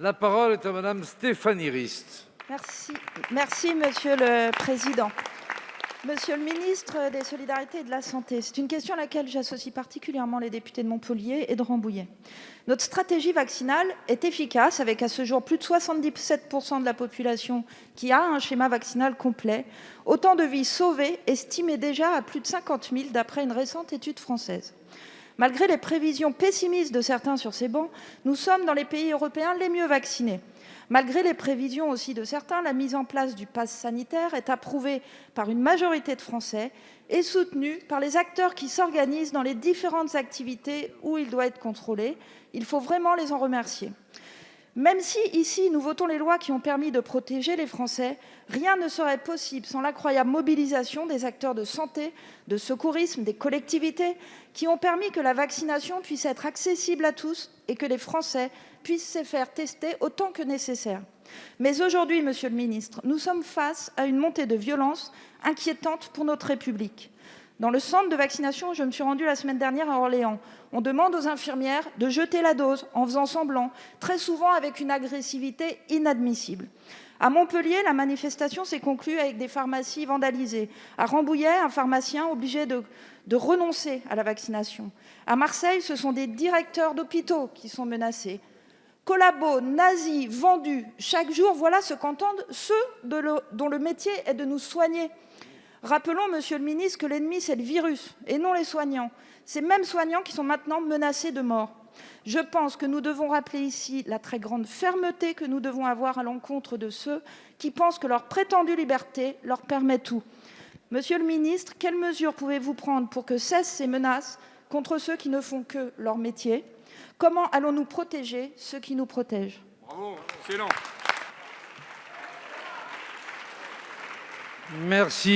La parole est à Madame Stéphanie Rist. Merci, Monsieur le Président. Monsieur le ministre des Solidarités et de la Santé, c'est une question à laquelle j'associe particulièrement les députés de Montpellier et de Rambouillet. Notre stratégie vaccinale est efficace, avec à ce jour plus de 77% de la population qui a un schéma vaccinal complet. Autant de vies sauvées, estimées déjà à plus de 50 000 d'après une récente étude française. Malgré les prévisions pessimistes de certains sur ces bancs, nous sommes dans les pays européens les mieux vaccinés. Malgré les prévisions aussi de certains, la mise en place du pass sanitaire est approuvée par une majorité de Français et soutenue par les acteurs qui s'organisent dans les différentes activités où il doit être contrôlé. Il faut vraiment les en remercier. Même si, ici, nous votons les lois qui ont permis de protéger les Français, rien ne serait possible sans l'incroyable mobilisation des acteurs de santé, de secourisme, des collectivités, qui ont permis que la vaccination puisse être accessible à tous et que les Français puissent se faire tester autant que nécessaire. Mais aujourd'hui, Monsieur le ministre, nous sommes face à une montée de violence inquiétante pour notre République. Dans le centre de vaccination où je me suis rendue la semaine dernière à Orléans, on demande aux infirmières de jeter la dose en faisant semblant, très souvent avec une agressivité inadmissible. À Montpellier, la manifestation s'est conclue avec des pharmacies vandalisées. À Rambouillet, un pharmacien obligé de renoncer à la vaccination. À Marseille, ce sont des directeurs d'hôpitaux qui sont menacés. Collabos, nazis, vendus, chaque jour, voilà ce qu'entendent ceux dont le métier est de nous soigner. Rappelons, Monsieur le ministre, que l'ennemi, c'est le virus et non les soignants. Ces mêmes soignants qui sont maintenant menacés de mort. Je pense que nous devons rappeler ici la très grande fermeté que nous devons avoir à l'encontre de ceux qui pensent que leur prétendue liberté leur permet tout. Monsieur le ministre, quelles mesures pouvez-vous prendre pour que cessent ces menaces contre ceux qui ne font que leur métier ? Comment allons-nous protéger ceux qui nous protègent ? Bravo, excellent. Merci.